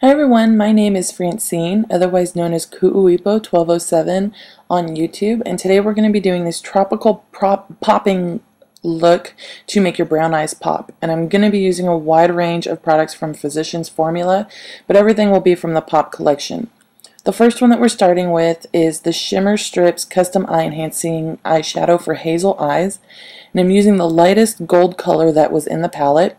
Hi everyone, my name is Francine, otherwise known as Kuuipo1207 on YouTube, and today we're going to be doing this tropical popping look to make your brown eyes pop. And I'm going to be using a wide range of products from Physicians Formula, but everything will be from the Pop collection. The first one that we're starting with is the Shimmer Strips Custom Eye Enhancing Eyeshadow for Hazel Eyes, and I'm using the lightest gold color that was in the palette.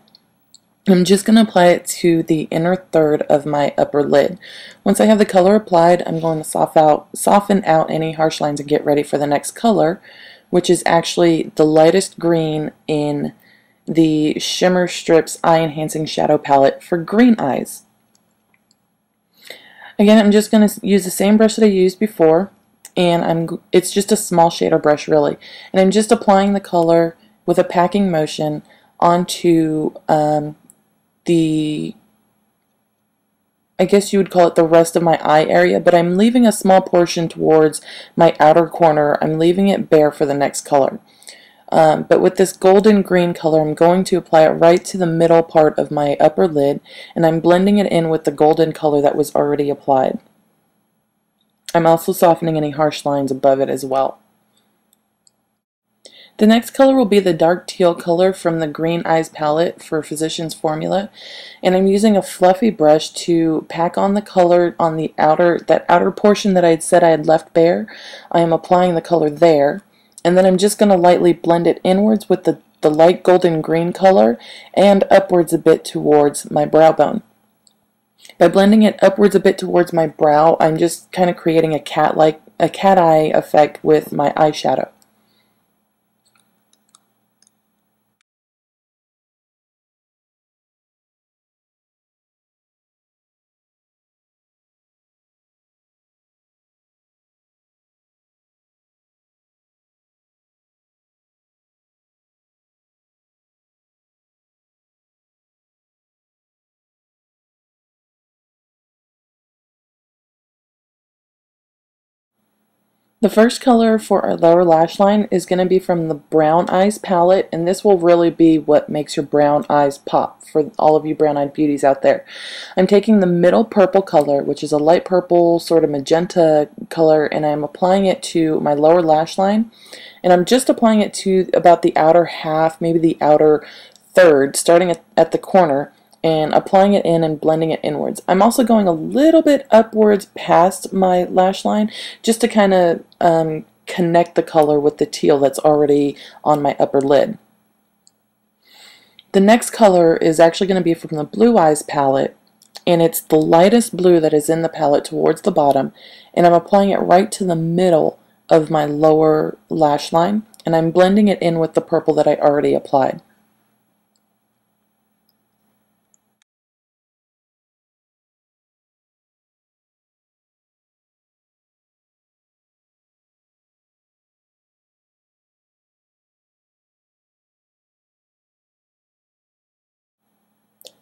I'm just going to apply it to the inner third of my upper lid. Once I have the color applied, I'm going to soften out any harsh lines and get ready for the next color, which is actually the lightest green in the Shimmer Strips Eye Enhancing Shadow Palette for green eyes. Again, I'm just going to use the same brush that I used before, and it's just a small shader brush really, and I'm just applying the color with a packing motion onto I guess you would call it the rest of my eye area, but I'm leaving a small portion towards my outer corner. I'm leaving it bare for the next color. But with this golden green color, I'm going to apply it right to the middle part of my upper lid, and I'm blending it in with the golden color that was already applied. I'm also softening any harsh lines above it as well. The next color will be the dark teal color from the Green Eyes palette for Physicians Formula, and I'm using a fluffy brush to pack on the color on the that outer portion that I had said I had left bare. I am applying the color there, and then I'm just going to lightly blend it inwards with the light golden green color and upwards a bit towards my brow bone. By blending it upwards a bit towards my brow, I'm just kind of creating a cat eye effect with my eyeshadow. The first color for our lower lash line is going to be from the Brown Eyes palette, and this will really be what makes your brown eyes pop for all of you brown-eyed beauties out there. I'm taking the middle purple color, which is a light purple sort of magenta color, and I'm applying it to my lower lash line, and I'm just applying it to about the outer half, maybe the outer third, starting at the corner, and applying it in and blending it inwards. I'm also going a little bit upwards past my lash line just to kind of connect the color with the teal that's already on my upper lid. The next color is actually going to be from the Blue Eyes palette, and it's the lightest blue that is in the palette towards the bottom, and I'm applying it right to the middle of my lower lash line, and I'm blending it in with the purple that I already applied.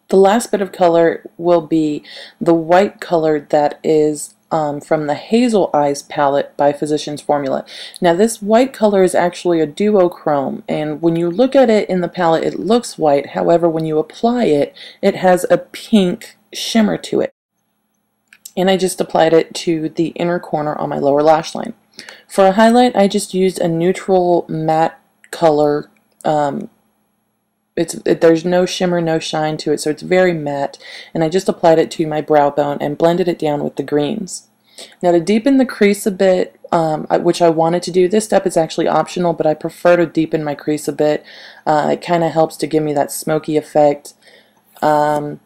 The last bit of color will be the white color that is from the Hazel Eyes palette by Physicians Formula. Now this white color is actually a duochrome, and when you look at it in the palette it looks white. However, when you apply it, it has a pink shimmer to it. And I just applied it to the inner corner on my lower lash line. For a highlight, I just used a neutral matte color. There's no shimmer, no shine to it, so it's very matte, and I just applied it to my brow bone and blended it down with the greens. Now to deepen the crease a bit, which I wanted to do, this step is actually optional, but I prefer to deepen my crease a bit. It kind of helps to give me that smoky effect. But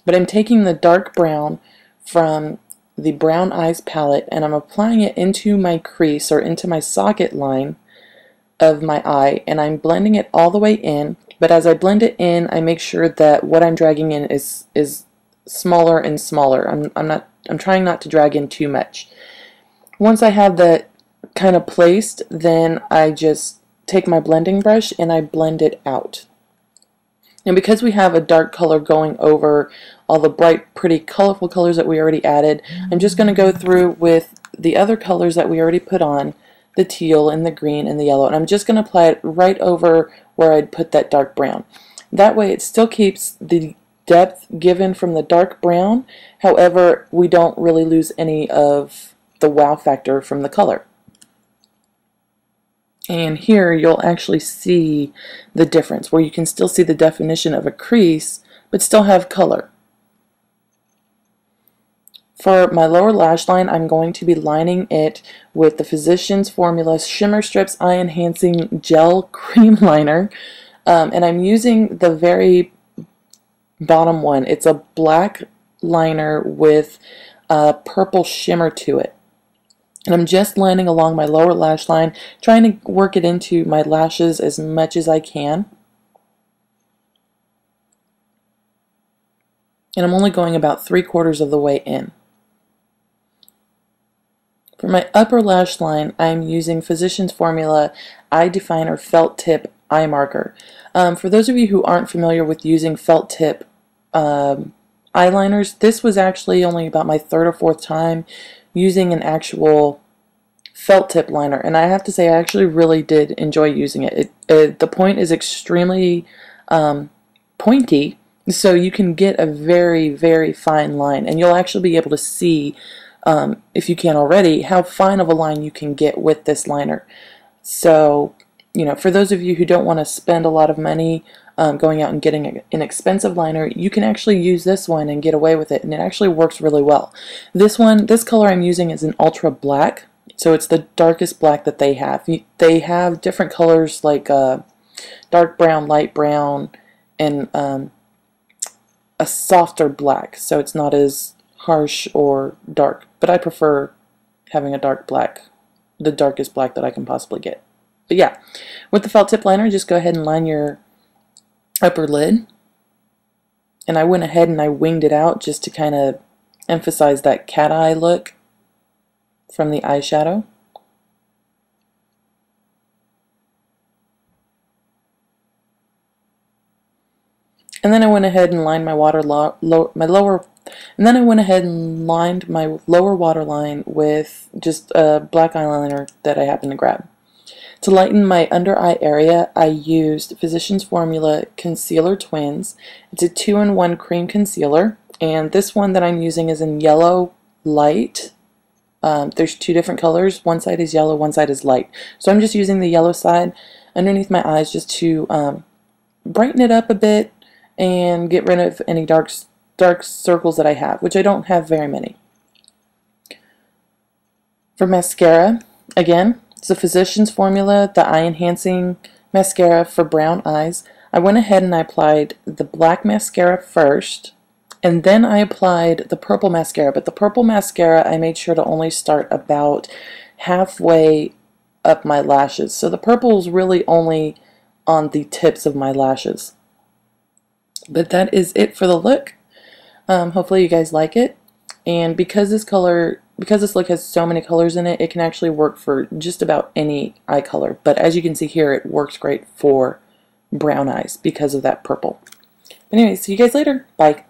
I'm taking the dark brown from the Brown Eyes palette and I'm applying it into my crease or into my socket line of my eye, and I'm blending it all the way in, but as I blend it in I make sure that what I'm dragging in is smaller and smaller. I'm trying not to drag in too much. Once I have that kind of placed, then I just take my blending brush and I blend it out. And because we have a dark color going over all the bright, pretty, colorful colors that we already added, I'm just going to go through with the other colors that we already put on, the teal and the green and the yellow, and I'm just going to apply it right over where I'd put that dark brown. That way it still keeps the depth given from the dark brown. However, we don't really lose any of the wow factor from the color. And here you'll actually see the difference, where you can still see the definition of a crease, but still have color. For my lower lash line, I'm going to be lining it with the Physicians Formula Shimmer Strips Eye Enhancing Gel Cream Liner. And I'm using the very bottom one. It's a black liner with a purple shimmer to it. And I'm just lining along my lower lash line, trying to work it into my lashes as much as I can. And I'm only going about 3/4 of the way in. For my upper lash line, I'm using Physicians Formula Eye Definer Felt Tip Eye Marker. For those of you who aren't familiar with using felt tip eyeliners, this was actually only about my 3rd or 4th time using an actual felt tip liner, and I have to say I actually really did enjoy using it. The point is extremely pointy, so you can get a very, very fine line, and you'll actually be able to see, if you can't already, how fine of a line you can get with this liner. So, you know, for those of you who don't want to spend a lot of money going out and getting an expensive liner, you can actually use this one and get away with it, and it actually works really well. This color I'm using is an ultra black, so it's the darkest black that they have. They have different colors like dark brown, light brown, and a softer black, so it's not as harsh or dark, but I prefer having a dark black, the darkest black that I can possibly get. But yeah, with the felt tip liner, just go ahead and line your upper lid. And I went ahead and I winged it out just to kind of emphasize that cat eye look from the eyeshadow. And then I went ahead and lined my lower waterline with just a black eyeliner that I happened to grab. To lighten my under eye area, I used Physicians Formula Concealer Twins. It's a 2-in-1 cream concealer, and this one that I'm using is in yellow light. There's 2 different colors. One side is yellow, one side is light. So I'm just using the yellow side underneath my eyes just to brighten it up a bit and get rid of any dark circles that I have, which I don't have very many. For mascara, again, it's the Physicians Formula, the Eye Enhancing Mascara for brown eyes. I went ahead and I applied the black mascara first, and then I applied the purple mascara. But the purple mascara, I made sure to only start about halfway up my lashes. So the purple is really only on the tips of my lashes. But that is it for the look. Hopefully you guys like it. And because this look has so many colors in it, it can actually work for just about any eye color. But as you can see here, it works great for brown eyes because of that purple. But anyway, see you guys later. Bye.